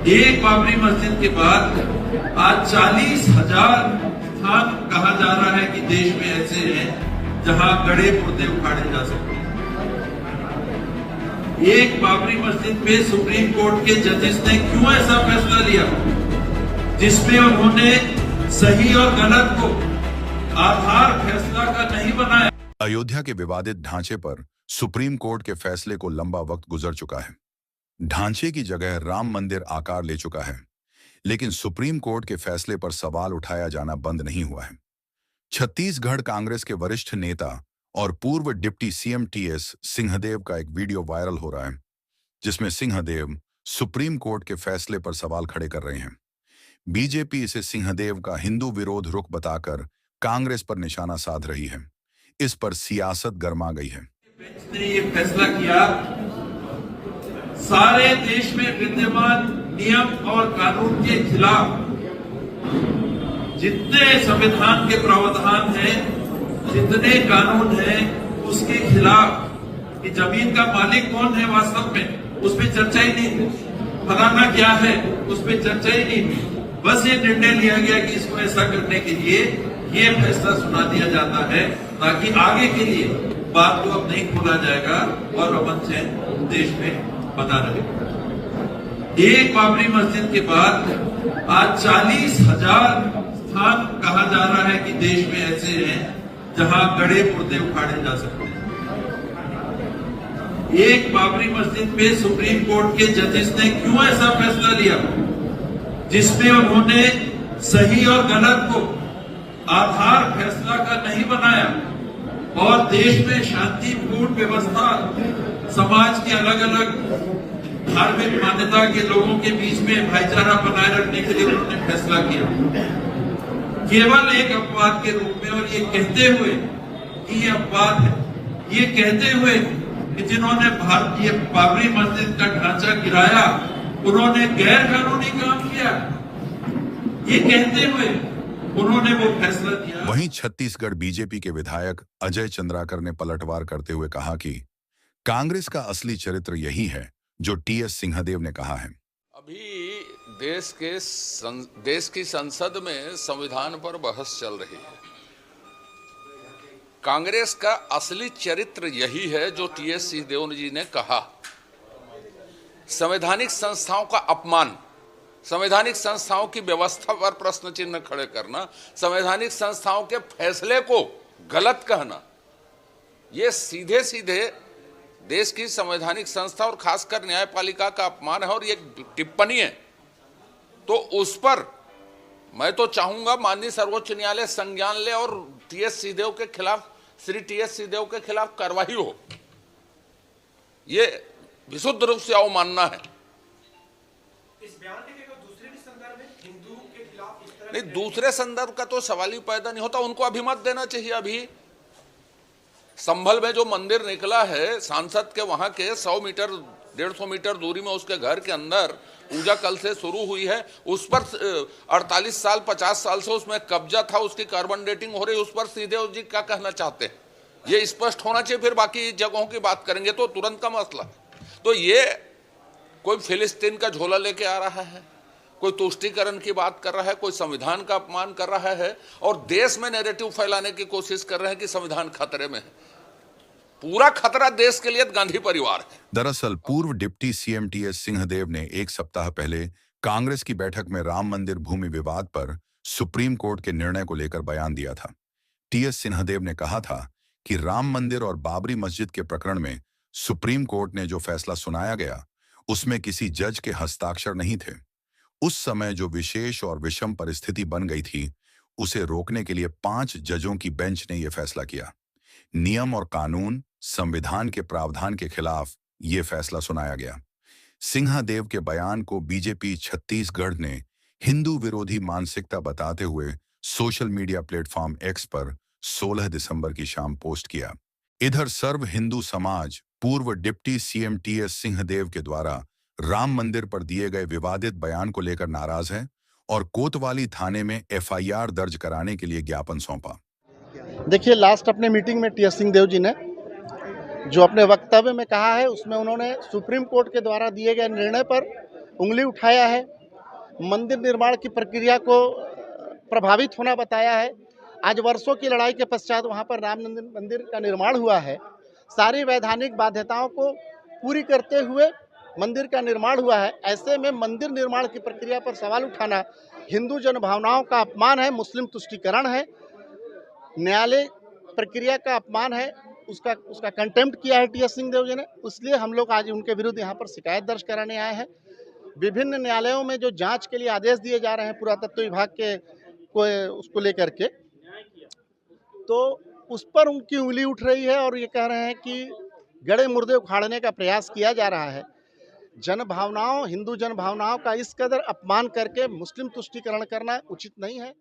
एक बाबरी मस्जिद के बाद आज 40,000 स्थान कहा जा रहा है कि देश में ऐसे हैं जहां गड़े पुर्दे उखाड़े जा सकते हैं। एक बाबरी मस्जिद पे सुप्रीम कोर्ट के जजेस ने क्यों ऐसा फैसला लिया जिसमें उन्होंने सही और गलत को आधार फैसला का नहीं बनाया। अयोध्या के विवादित ढांचे पर सुप्रीम कोर्ट के फैसले को लंबा वक्त गुजर चुका है। ढांचे की जगह राम मंदिर आकार ले चुका है, लेकिन सुप्रीम कोर्ट के फैसले पर सवाल उठाया जाना बंद नहीं हुआ है। छत्तीसगढ़ कांग्रेस के वरिष्ठ नेता और पूर्व डिप्टी सीएम टीएस सिंहदेव का एक वीडियो वायरल हो रहा है, जिसमें सिंहदेव सुप्रीम कोर्ट के फैसले पर सवाल खड़े कर रहे हैं। बीजेपी इसे सिंहदेव का हिंदू विरोध रुख बताकर कांग्रेस पर निशाना साध रही है। इस पर सियासत गर्मा गई है। बेंच ने ये फैसला किया, सारे देश में विद्यमान नियम और कानून के खिलाफ जितने संविधान के प्रावधान हैं, जितने कानून हैं, उसके खिलाफ कि जमीन का मालिक कौन है वास्तव में, उस पर चर्चा ही नहीं, फलाना क्या है उस पर चर्चा ही नहीं। बस ये निर्णय लिया गया कि इसको ऐसा करने के लिए ये फैसला सुना दिया जाता है ताकि आगे के लिए बात को अब नहीं खोला जाएगा और अमन चैन देश में बना रहे। एक बाबरी मस्जिद के बाद आज 40,000 स्थान कहा जा रहा है कि देश में ऐसे हैं जहां गड़े पुर्दे उखाड़े जा सकते हैं। एक बाबरी मस्जिद पे सुप्रीम कोर्ट के जजेस ने क्यों ऐसा फैसला लिया जिसमें उन्होंने सही और गलत को आधार फैसला का नहीं बनाया और देश में शांतिपूर्ण व्यवस्था, समाज के अलग अलग धार्मिक मान्यता के लोगों के बीच में भाईचारा बनाए रखने के लिए उन्होंने फैसला किया। केवल एक अपवाद के रूप में, और ये कहते हुए कि ये अपवाद है, ये कहते हुए कि जिन्होंने भारतीय बाबरी मस्जिद का ढांचा गिराया उन्होंने गैर कानूनी काम किया, ये कहते हुए उन्होंने वो फैसला दिया। वहीं छत्तीसगढ़ बीजेपी के विधायक अजय चंद्राकर ने पलटवार करते हुए कहा कि कांग्रेस का असली चरित्र यही है जो टीएस सिंहदेव ने कहा है। अभी देश की संसद में संविधान पर बहस चल रही है। कांग्रेस का असली चरित्र यही है जो टीएस सिंहदेव जी ने कहा। संवैधानिक संस्थाओं का अपमान, संवैधानिक संस्थाओं की व्यवस्था पर प्रश्न चिन्ह खड़े करना, संवैधानिक संस्थाओं के फैसले को गलत कहना, ये सीधे सीधे देश की संवैधानिक संस्था और खासकर न्यायपालिका का अपमान है और ये टिप्पणी है। तो उस पर मैं तो चाहूंगा माननीय सर्वोच्च न्यायालय संज्ञान ले और टीएस सिंहदेव के खिलाफ, श्री टीएस सिंहदेव के खिलाफ कार्रवाई हो। ये विशुद्ध रूप से अवमानना है। इस बयान के दूसरे भी संदर्भ में हिंदू के खिलाफ इस तरह नहीं, दूसरे संदर्भ का तो सवाल ही पैदा नहीं होता। उनको अभी मत देना चाहिए। अभी संभल में जो मंदिर निकला है, सांसद के वहां के 100 मीटर 150 मीटर दूरी में उसके घर के अंदर पूजा कल से शुरू हुई है। उस पर 48 साल 50 साल से उसमें कब्जा था, उसकी कार्बन डेटिंग हो रही। उस पर सिंहदेव जी क्या कहना चाहते हैं ये स्पष्ट होना चाहिए। फिर बाकी जगहों की बात करेंगे तो तुरंत का मसला। तो ये कोई फिलिस्तीन का झोला लेके आ रहा है, कोई तुष्टीकरण की बात कर रहा है, कोई संविधान का अपमान कर रहा है और देश में नैरेटिव फैलाने की कोशिश कर रहे हैं कि संविधान खतरे में है। पूरा खतरा देश के लिए गांधी परिवार है। दरअसल पूर्व डिप्टी सीएम टीएस सिंहदेव ने एक सप्ताह पहले कांग्रेस की बैठक में राम मंदिर भूमि विवाद पर सुप्रीम कोर्ट के निर्णय को लेकर बयान दिया था। टीएस सिंहदेव ने कहा था कि राम मंदिर और बाबरी मस्जिद के प्रकरण में सुप्रीम कोर्ट ने जो फैसला सुनाया गया उसमें किसी जज के हस्ताक्षर नहीं थे। उस समय जो विशेष और विषम परिस्थिति बन गई थी उसे रोकने के लिए 5 जजों की बेंच ने यह फैसला किया। नियम और कानून, संविधान के प्रावधान के खिलाफ यह फैसला सुनाया गया। सिंहदेव के बयान को बीजेपी छत्तीसगढ़ ने हिंदू विरोधी मानसिकता बताते हुए सोशल मीडिया प्लेटफॉर्म एक्स पर 16 दिसंबर की शाम पोस्ट किया। इधर सर्व हिंदू समाज पूर्व डिप्टी सीएम टीएस सिंहदेव के द्वारा राम मंदिर पर दिए गए विवादित बयान को लेकर नाराज है और कोतवाली थाने में एफआईआर दर्ज कराने के लिए ज्ञापन सौंपा। देखिए, लास्ट अपने मीटिंग में टीएस सिंहदेव जी ने जो अपने वक्तव्य में कहा है उसमें उन्होंने सुप्रीम कोर्ट के द्वारा दिए गए निर्णय पर उंगली उठाया है मंदिर निर्माण की प्रक्रिया को प्रभावित होना बताया है। आज वर्षों की लड़ाई के पश्चात वहाँ पर राम मंदिर का निर्माण हुआ है। सारी वैधानिक बाध्यताओं को पूरी करते हुए मंदिर का निर्माण हुआ है। ऐसे में मंदिर निर्माण की प्रक्रिया पर सवाल उठाना हिंदू जन भावनाओं का अपमान है, मुस्लिम तुष्टीकरण है, न्यायालय प्रक्रिया का अपमान है। उसका कंटेम्प्ट किया है टीएस सिंहदेव जी ने। इसलिए हम लोग आज उनके विरुद्ध यहाँ पर शिकायत दर्ज कराने आए हैं। विभिन्न न्यायालयों में जो जांच के लिए आदेश दिए जा रहे हैं पुरातत्व विभाग के उसको लेकर के, तो उस पर उनकी उंगली उठ रही है और ये कह रहे हैं कि गड़े मुर्दे उखाड़ने का प्रयास किया जा रहा है। जन भावनाओं, हिंदू जन भावनाओं का इस कदर अपमान करके मुस्लिम तुष्टीकरण करना उचित नहीं है।